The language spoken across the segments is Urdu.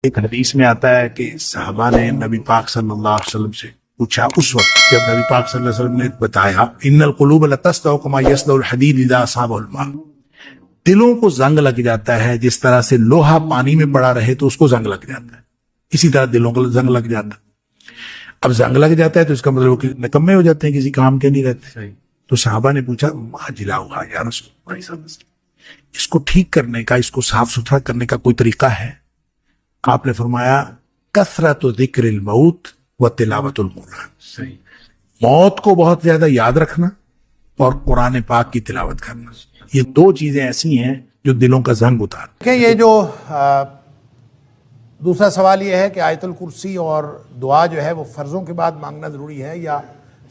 ایک حدیث میں آتا ہے کہ صحابہ نے نبی پاک صلی اللہ علیہ وسلم سے پوچھا، اس وقت جب نبی پاک صلی اللہ علیہ وسلم نے بتایا ان القلوب لتصدع کما یصدع الحدید اذا اصابہ الماء، دلوں کو زنگ لگ جاتا ہے جس طرح سے لوہا پانی میں پڑا رہے تو اس کو زنگ لگ جاتا ہے، اسی طرح دلوں کو زنگ لگ جاتا ہے۔ اب زنگ لگ جاتا ہے تو اس کا مطلب کہ نکمے ہو جاتے ہیں، کسی کام کے نہیں رہتے۔ تو صحابہ نے پوچھا ما جلاؤہا یا رسول اللہ، اس کو ٹھیک کرنے کا، اس کو صاف ستھرا کرنے کا کوئی طریقہ ہے؟ آپ نے فرمایا کثرت ذکر الموت و تلاوت القرآن، موت کو بہت زیادہ یاد رکھنا اور قرآن پاک کی تلاوت کرنا، یہ دو چیزیں ایسی ہیں جو دلوں کا زنگ اتار۔ کہ یہ جو دوسرا سوال یہ ہے کہ آیت الکرسی اور دعا جو ہے وہ فرضوں کے بعد مانگنا ضروری ہے یا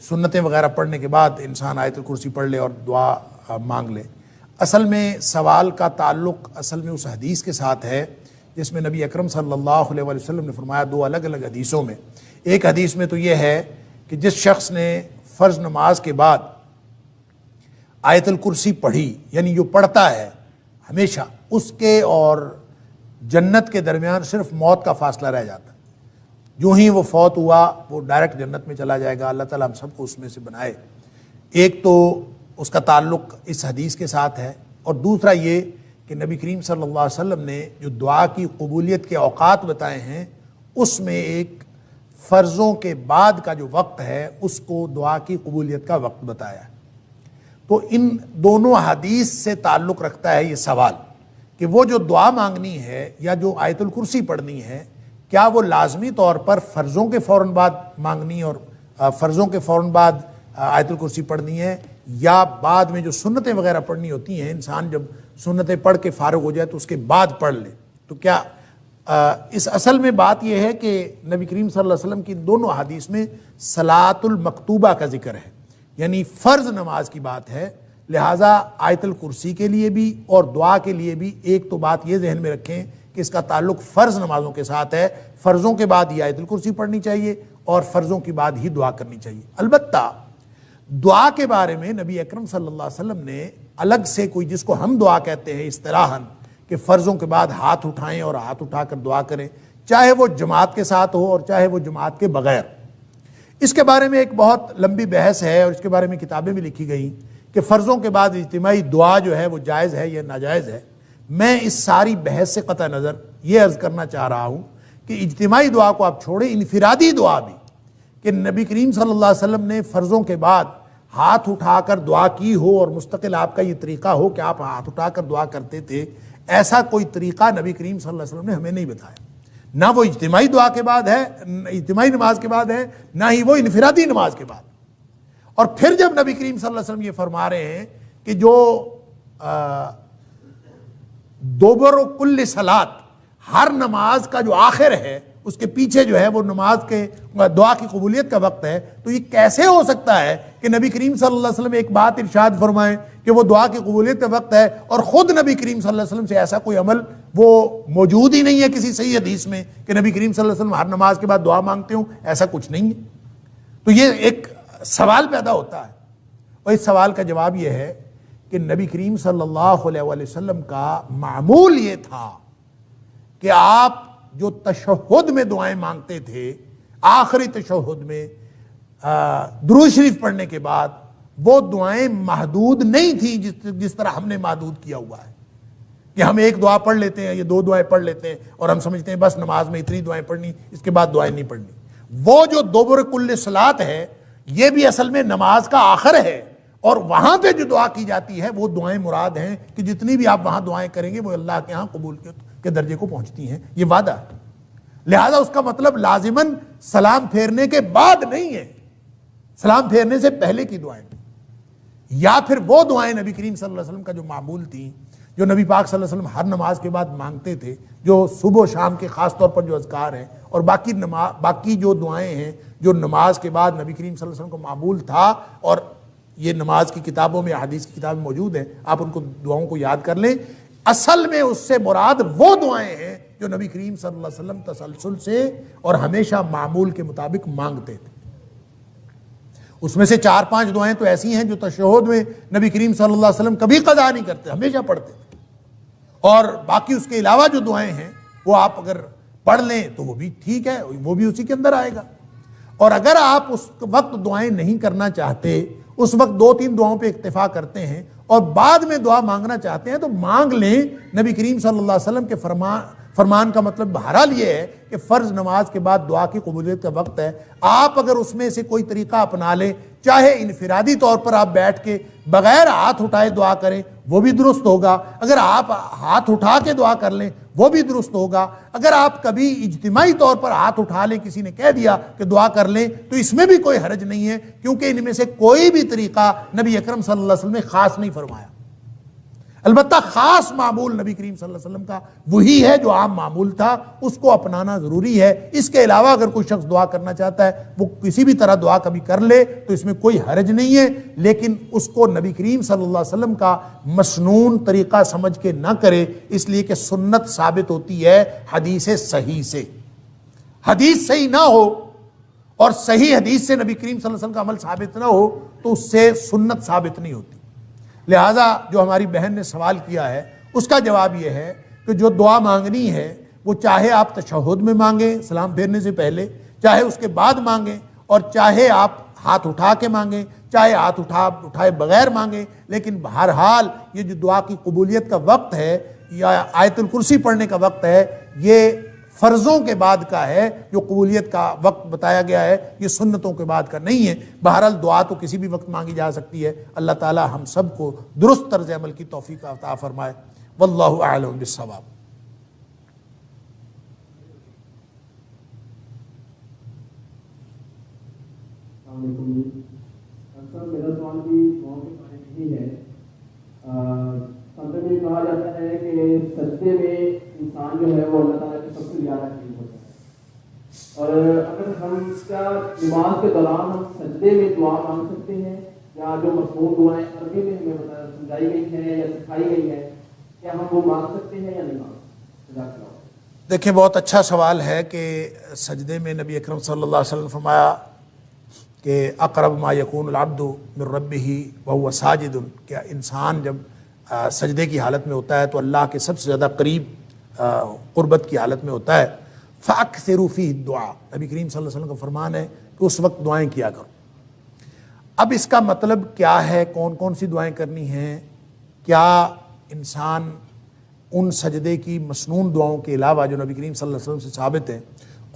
سنتیں وغیرہ پڑھنے کے بعد انسان آیت الکرسی پڑھ لے اور دعا مانگ لے؟ اصل میں سوال کا تعلق اصل میں اس حدیث کے ساتھ ہے جس میں نبی اکرم صلی اللہ علیہ وسلم نے فرمایا، دو الگ الگ حدیثوں میں۔ ایک حدیث میں تو یہ ہے کہ جس شخص نے فرض نماز کے بعد آیت الکرسی پڑھی، یعنی جو پڑھتا ہے ہمیشہ، اس کے اور جنت کے درمیان صرف موت کا فاصلہ رہ جاتا ہے۔ جو ہی وہ فوت ہوا وہ ڈائریکٹ جنت میں چلا جائے گا، اللہ تعالیٰ ہم سب کو اس میں سے بنائے۔ ایک تو اس کا تعلق اس حدیث کے ساتھ ہے، اور دوسرا یہ کہ نبی کریم صلی اللہ علیہ وسلم نے جو دعا کی قبولیت کے اوقات بتائے ہیں، اس میں ایک فرضوں کے بعد کا جو وقت ہے اس کو دعا کی قبولیت کا وقت بتایا ہے۔ تو ان دونوں حدیث سے تعلق رکھتا ہے یہ سوال کہ وہ جو دعا مانگنی ہے یا جو آیت الکرسی پڑھنی ہے، کیا وہ لازمی طور پر فرضوں کے فوراً بعد مانگنی اور فرضوں کے فوراً بعد آیت الکرسی پڑھنی ہے، یا بعد میں جو سنتیں وغیرہ پڑھنی ہوتی ہیں، انسان جب سنتیں پڑھ کے فارغ ہو جائے تو اس کے بعد پڑھ لے؟ تو کیا اس اصل میں بات یہ ہے کہ نبی کریم صلی اللہ علیہ وسلم کی ان دونوں حدیث میں صلاۃ المکتوبہ کا ذکر ہے، یعنی فرض نماز کی بات ہے، لہٰذا آیت الکرسی کے لیے بھی اور دعا کے لیے بھی ایک تو بات یہ ذہن میں رکھیں کہ اس کا تعلق فرض نمازوں کے ساتھ ہے، فرضوں کے بعد ہی آیت الکرسی پڑھنی چاہیے اور فرضوں کی بعد ہی دعا کرنی چاہیے۔ البتہ دعا کے بارے میں نبی اکرم صلی اللہ علیہ وسلم نے الگ سے کوئی، جس کو ہم دعا کہتے ہیں اصطلاحاً، کہ فرضوں کے بعد ہاتھ اٹھائیں اور ہاتھ اٹھا کر دعا کریں، چاہے وہ جماعت کے ساتھ ہو اور چاہے وہ جماعت کے بغیر۔ اس کے بارے میں ایک بہت لمبی بحث ہے اور اس کے بارے میں کتابیں بھی لکھی گئیں کہ فرضوں کے بعد اجتماعی دعا جو ہے وہ جائز ہے یا ناجائز ہے۔ میں اس ساری بحث سے قطع نظر یہ عرض کرنا چاہ رہا ہوں کہ اجتماعی دعا کو آپ چھوڑیں، انفرادی دعا بھی، کہ نبی کریم صلی اللہ علیہ وسلم نے فرضوں کے بعد ہاتھ اٹھا کر دعا کی ہو اور مستقل آپ کا یہ طریقہ ہو کہ آپ ہاتھ اٹھا کر دعا کرتے تھے، ایسا کوئی طریقہ نبی کریم صلی اللہ علیہ وسلم نے ہمیں نہیں بتایا۔ نہ وہ اجتماعی دعا کے بعد ہے، اجتماعی نماز کے بعد ہے، نہ ہی وہ انفرادی نماز کے بعد۔ اور پھر جب نبی کریم صلی اللہ علیہ وسلم یہ فرما رہے ہیں کہ جو دوبر کل صلات، ہر نماز کا جو آخر ہے اس کے پیچھے جو ہے وہ نماز کے دعا کی قبولیت کا وقت ہے، تو یہ کیسے ہو سکتا ہے کہ نبی کریم صلی اللہ علیہ وسلم ایک بات ارشاد فرمائیں کہ وہ دعا کی قبولیت کا وقت ہے اور خود نبی کریم صلی اللہ علیہ وسلم سے ایسا کوئی عمل وہ موجود ہی نہیں ہے کسی صحیح حدیث میں کہ نبی کریم صلی اللہ علیہ وسلم ہر نماز کے بعد دعا مانگتے ہوں، ایسا کچھ نہیں ہے۔ تو یہ ایک سوال پیدا ہوتا ہے، اور اس سوال کا جواب یہ ہے کہ نبی کریم صلی اللہ علیہ وسلم کا معمول یہ تھا کہ آپ جو تشہد میں دعائیں مانگتے تھے، آخری تشہد میں درود شریف پڑھنے کے بعد، وہ دعائیں محدود نہیں تھیں جس طرح ہم نے محدود کیا ہوا ہے کہ ہم ایک دعا پڑھ لیتے ہیں یا دو دعائیں پڑھ لیتے ہیں اور ہم سمجھتے ہیں بس نماز میں اتنی دعائیں پڑھنی، اس کے بعد دعائیں نہیں پڑھنی۔ وہ جو دوبر کل صلات ہے، یہ بھی اصل میں نماز کا آخر ہے، اور وہاں پہ جو دعا کی جاتی ہے وہ دعائیں مراد ہیں کہ جتنی بھی آپ وہاں دعائیں کریں گے وہ اللہ کے ہاں قبول کے درجے کو پہنچتی ہیں، یہ وعدہ ہے۔ لہذا اس کا مطلب لازماً سلام پھیرنے کے بعد نہیں ہے، سلام پھیرنے سے پہلے کی دعائیں، یا پھر وہ دعائیں نبی کریم صلی اللہ علیہ وسلم کا جو معمول تھیں، جو نبی پاک صلی اللہ علیہ وسلم ہر نماز کے بعد مانگتے تھے، جو صبح و شام کے خاص طور پر جو اذکار ہیں، اور باقی جو دعائیں ہیں جو نماز کے بعد نبی کریم صلی اللہ علیہ وسلم کو معمول تھا، اور یہ نماز کی کتابوں میں، حدیث کی کتابیں موجود ہیں، آپ ان کو دعاؤں کو یاد کر لیں۔ اصل میں اس سے مراد وہ دعائیں ہیں جو نبی کریم صلی اللہ علیہ وسلم تسلسل سے اور ہمیشہ معمول کے مطابق مانگتے تھے۔ اس میں سے 4-5 دعائیں تو ایسی ہیں جو تشہد میں نبی کریم صلی اللہ علیہ وسلم کبھی قضا نہیں کرتے، ہمیشہ پڑھتے تھے، اور باقی اس کے علاوہ جو دعائیں ہیں وہ آپ اگر پڑھ لیں تو وہ بھی ٹھیک ہے، وہ بھی اسی کے اندر آئے گا۔ اور اگر آپ اس وقت دعائیں نہیں کرنا چاہتے، اس وقت 2-3 دعاؤں پہ اکتفا کرتے ہیں اور بعد میں دعا مانگنا چاہتے ہیں تو مانگ لیں۔ نبی کریم صلی اللہ علیہ وسلم کے فرمان کا مطلب بہرحال یہ ہے کہ فرض نماز کے بعد دعا کی قبولیت کا وقت ہے، آپ اگر اس میں سے کوئی طریقہ اپنا لیں، چاہے انفرادی طور پر آپ بیٹھ کے بغیر ہاتھ اٹھائے دعا کریں وہ بھی درست ہوگا، اگر آپ ہاتھ اٹھا کے دعا کر لیں وہ بھی درست ہوگا، اگر آپ کبھی اجتماعی طور پر ہاتھ اٹھا لیں، کسی نے کہہ دیا کہ دعا کر لیں تو اس میں بھی کوئی حرج نہیں ہے، کیونکہ ان میں سے کوئی بھی طریقہ نبی اکرم صلی اللہ علیہ وسلم نے خاص نہیں فرمایا۔ البتہ خاص معمول نبی کریم صلی اللہ علیہ وسلم کا وہی ہے جو عام معمول تھا، اس کو اپنانا ضروری ہے۔ اس کے علاوہ اگر کوئی شخص دعا کرنا چاہتا ہے وہ کسی بھی طرح دعا کبھی کر لے تو اس میں کوئی حرج نہیں ہے، لیکن اس کو نبی کریم صلی اللہ علیہ وسلم کا مسنون طریقہ سمجھ کے نہ کرے، اس لیے کہ سنت ثابت ہوتی ہے حدیث صحیح سے۔ حدیث صحیح نہ ہو اور صحیح حدیث سے نبی کریم صلی اللہ علیہ وسلم کا عمل ثابت نہ ہو تو اس سے سنت ثابت نہیں ہوتی۔ لہٰذا جو ہماری بہن نے سوال کیا ہے اس کا جواب یہ ہے کہ جو دعا مانگنی ہے وہ چاہے آپ تشہد میں مانگیں سلام پھیرنے سے پہلے، چاہے اس کے بعد مانگیں، اور چاہے آپ ہاتھ اٹھا کے مانگیں، چاہے ہاتھ اٹھائے بغیر مانگیں، لیکن بہرحال یہ جو دعا کی قبولیت کا وقت ہے یا آیت الکرسی پڑھنے کا وقت ہے یہ فرضوں کے بعد کا ہے، جو قبولیت کا وقت بتایا گیا ہے یہ سنتوں کے بعد کا نہیں ہے۔ بہرحال دعا تو کسی بھی وقت مانگی جا سکتی ہے۔ اللہ تعالی ہم سب کو درست طرز عمل کی توفیق عطا فرمائے۔ واللہ اعلم بالصواب۔ السلام علیکم۔ سر میرا سوال بھی دعاؤں کے بارے میں ہی ہے۔ سنت میں کہا جاتا ہے کہ سجدے میں انسان جو ہے وہ اللہ تعالیٰ کے سب سے زیادہ قریب ہوتا ہے، اور اگر ہم کیا نماز کے دوران ہم سجدے میں دعا مانگ سکتے ہیں، یا جو مضمون دعائیں عربی میں ہمیں سمجھائی گئی ہیں یا سکھائی گئی ہیں کیا ہم وہ مانگ سکتے ہیں یا نہیں مانگ سکتے؟ دیکھیں بہت اچھا سوال ہے کہ سجدے میں نبی اکرم صلی اللہ علیہ وسلم فرمایا کہ اقرب ما یکون العبد من ربہ وہو ساجد، کہ انسان جب سجدے کی حالت میں ہوتا ہے تو اللہ کے سب سے زیادہ قریب قربت کی حالت میں ہوتا ہے۔ فَأَكْثِرُوا فِيهِ الدُّعَاء، نبی کریم صلی اللہ علیہ وسلم کا فرمان ہے کہ اس وقت دعائیں کیا کرو۔ اب اس کا مطلب کیا ہے، کون کون سی دعائیں کرنی ہیں؟ کیا انسان ان سجدے کی مسنون دعاؤں کے علاوہ جو نبی کریم صلی اللہ علیہ وسلم سے ثابت ہیں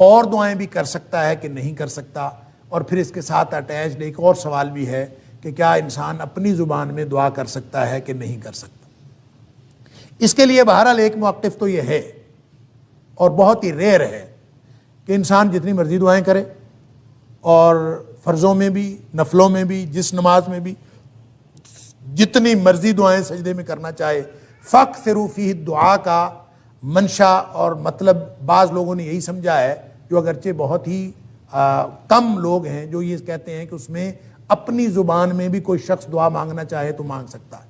اور دعائیں بھی کر سکتا ہے کہ نہیں کر سکتا؟ اور پھر اس کے ساتھ اٹیچڈ ایک اور سوال بھی ہے کہ کیا انسان اپنی زبان میں دعا کر سکتا ہے کہ نہیں کر سکتا؟ اس کے لیے بہرحال ایک موقف تو یہ ہے اور بہت ہی ریئر ہے کہ انسان جتنی مرضی دعائیں کرے، اور فرضوں میں بھی نفلوں میں بھی جس نماز میں بھی جتنی مرضی دعائیں سجدے میں کرنا چاہے۔ فَأَكْثِرُوا فِيهِ الدُّعَاء کا منشا اور مطلب بعض لوگوں نے یہی سمجھا ہے، جو اگرچہ بہت ہی کم لوگ ہیں جو یہ کہتے ہیں کہ اس میں اپنی زبان میں بھی کوئی شخص دعا مانگنا چاہے تو مانگ سکتا ہے،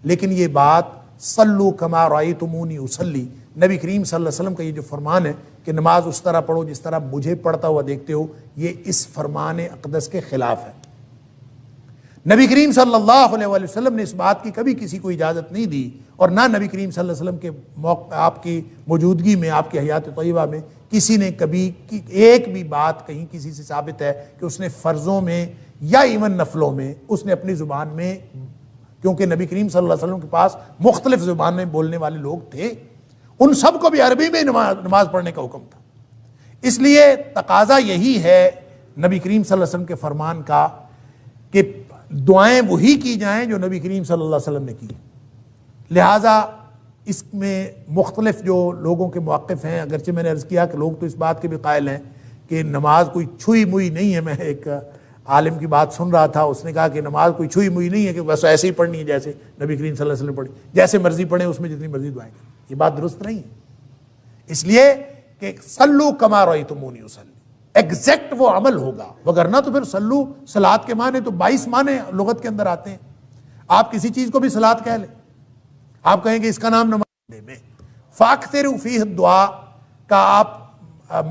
لیکن یہ بات صلو کما رأیتمونی اصلی، نبی کریم صلی اللہ علیہ وسلم کا یہ جو فرمان ہے کہ نماز اس طرح پڑھو جس طرح مجھے پڑھتا ہوا دیکھتے ہو، یہ اس فرمان اقدس کے خلاف ہے۔ نبی کریم صلی اللہ علیہ وآلہ وسلم نے اس بات کی کبھی کسی کو اجازت نہیں دی، اور نہ نبی کریم صلی اللہ علیہ وسلم کے آپ کی موجودگی میں، آپ کی حیات طیبہ میں کسی نے کبھی ایک بھی بات کہیں کسی سے ثابت ہے کہ اس نے فرضوں میں یا ایون نفلوں میں اس نے اپنی زبان میں، کیونکہ نبی کریم صلی اللہ علیہ وسلم کے پاس مختلف زبان میں بولنے والے لوگ تھے، ان سب کو بھی عربی میں نماز پڑھنے کا حکم تھا۔ اس لیے تقاضا یہی ہے نبی کریم صلی اللہ علیہ وسلم کے فرمان کا کہ دعائیں وہی کی جائیں جو نبی کریم صلی اللہ علیہ وسلم نے کی۔ لہٰذا اس میں مختلف جو لوگوں کے موقف ہیں، اگرچہ میں نے عرض کیا کہ لوگ تو اس بات کے بھی قائل ہیں کہ نماز کوئی چھوئی موئی نہیں ہے۔ میں ایک عالم کی بات سن رہا تھا، اس نے کہا کہ نماز کوئی چھوئی موئی نہیں ہے کہ بس ایسے ہی پڑھنی ہے جیسے نبی کریم صلی اللہ علیہ وسلم پڑھی، جیسے مرضی پڑھیں اس میں جتنی مرضی دعائیں کریں۔ یہ بات درست نہیں ہے، اس لیے کہ صلو کما رأیتمونی اصلی، ایگزیکٹ وہ عمل ہوگا، وگرنہ تو پھر صلو صلاۃ کے معنی تو 22 معنی لغت کے اندر آتے ہیں۔ آپ کسی چیز کو بھی صلاۃ کہہ لیں، آپ کہیں کہ اس کا نام نماز میں۔ فَأَكْثِرُوا فِيهِ الدُّعَاء کا آپ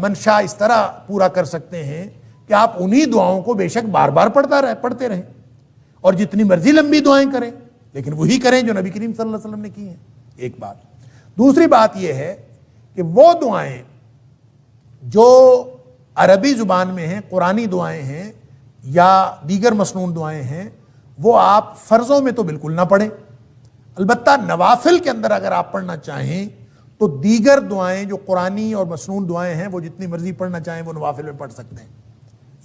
منشا اس طرح پورا کر سکتے ہیں کہ آپ انہی دعاؤں کو بے شک بار بار پڑھتے رہیں اور جتنی مرضی لمبی دعائیں کریں، لیکن وہی کریں جو نبی کریم صلی اللہ علیہ وسلم نے کی ہیں۔ ایک بات۔ دوسری بات یہ ہے کہ وہ دعائیں جو عربی زبان میں ہیں، قرآنی دعائیں ہیں یا دیگر مسنون دعائیں ہیں، وہ آپ فرضوں میں تو بالکل نہ پڑھیں. البتہ نوافل کے اندر اگر آپ پڑھنا چاہیں تو دیگر دعائیں جو قرآنی اور مسنون دعائیں ہیں وہ جتنی مرضی پڑھنا چاہیں وہ نوافل میں پڑھ سکتے ہیں.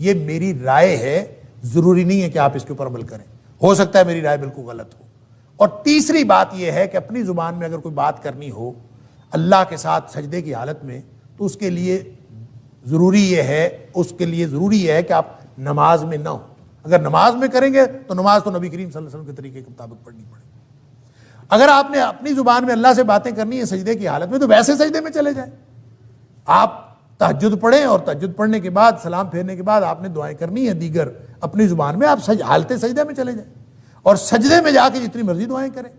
یہ میری رائے ہے، ضروری نہیں ہے کہ آپ اس کے اوپر عمل کریں، ہو سکتا ہے میری رائے بالکل غلط ہو. اور تیسری بات یہ ہے کہ اپنی زبان میں اگر کوئی بات کرنی ہو اللہ کے ساتھ سجدے کی حالت میں تو اس کے لیے ضروری یہ ہے کہ آپ نماز میں نہ ہو. اگر نماز میں کریں گے تو نماز تو نبی کریم صلی اللہ علیہ وسلم کے طریقے کے مطابق پڑھنی پڑے. اگر آپ نے اپنی زبان میں اللہ سے باتیں کرنی ہے سجدے کی حالت میں تو ویسے سجدے میں چلے جائیں. آپ تہجد پڑھیں اور تہجد پڑھنے کے بعد سلام پھیرنے کے بعد آپ نے دعائیں کرنی ہے دیگر اپنی زبان میں، آپ حالت سجدے میں چلے جائیں اور سجدے میں جا کے جتنی مرضی دعائیں کریں.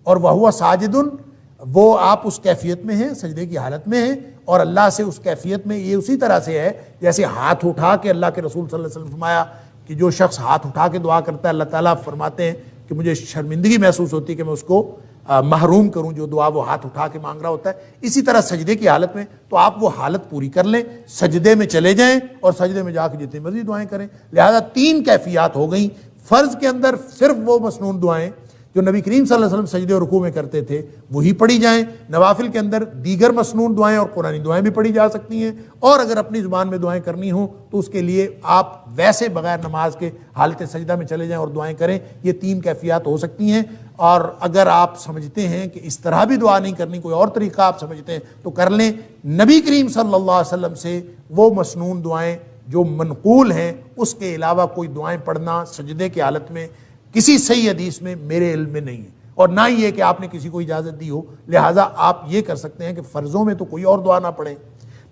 اور وَهُوَ ساجدٌ، وہ آپ اس کیفیت میں ہیں، سجدے کی حالت میں ہیں اور اللہ سے اس کیفیت میں یہ اسی طرح سے ہے جیسے ہاتھ اٹھا کے اللہ کے رسول صلی اللہ علیہ وسلم فرمایا کہ جو شخص ہاتھ اٹھا کے دعا کرتا ہے اللہ تعالیٰ فرماتے ہیں کہ مجھے شرمندگی محسوس ہوتی ہے کہ میں اس کو محروم کروں جو دعا وہ ہاتھ اٹھا کے مانگ رہا ہوتا ہے. اسی طرح سجدے کی حالت میں تو آپ وہ حالت پوری کر لیں، سجدے میں چلے جائیں اور سجدے میں جا کے جتنی مرضی دعائیں کریں. لہذا 3 کیفیات ہو گئیں. فرض کے اندر صرف وہ مسنون دعائیں جو نبی کریم صلی اللہ علیہ وسلم سجدے اور رکوع میں کرتے تھے وہی پڑھی جائیں. نوافل کے اندر دیگر مسنون دعائیں اور قرآنی دعائیں بھی پڑھی جا سکتی ہیں. اور اگر اپنی زبان میں دعائیں کرنی ہوں تو اس کے لیے آپ ویسے بغیر نماز کے حالت سجدہ میں چلے جائیں اور دعائیں کریں. یہ 3 کیفیات ہو سکتی ہیں. اور اگر آپ سمجھتے ہیں کہ اس طرح بھی دعا نہیں کرنی، کوئی اور طریقہ آپ سمجھتے ہیں تو کر لیں. نبی کریم صلی اللہ علیہ وسلم سے وہ مسنون دعائیں جو منقول ہیں اس کے علاوہ کوئی دعائیں پڑھنا سجدے کی حالت میں کسی صحیح حدیث میں میرے علم میں نہیں ہے، اور نہ ہی یہ کہ آپ نے کسی کو اجازت دی ہو. لہٰذا آپ یہ کر سکتے ہیں کہ فرضوں میں تو کوئی اور دعا نہ پڑھیں،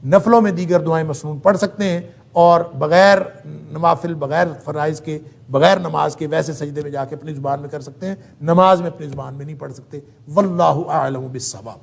نفلوں میں دیگر دعائیں مسنون پڑھ سکتے ہیں اور بغیر نوافل، بغیر فرائض کے، بغیر نماز کے ویسے سجدے میں جا کے اپنی زبان میں کر سکتے ہیں. نماز میں اپنی زبان میں نہیں پڑھ سکتے. واللہ اعلم بالصواب.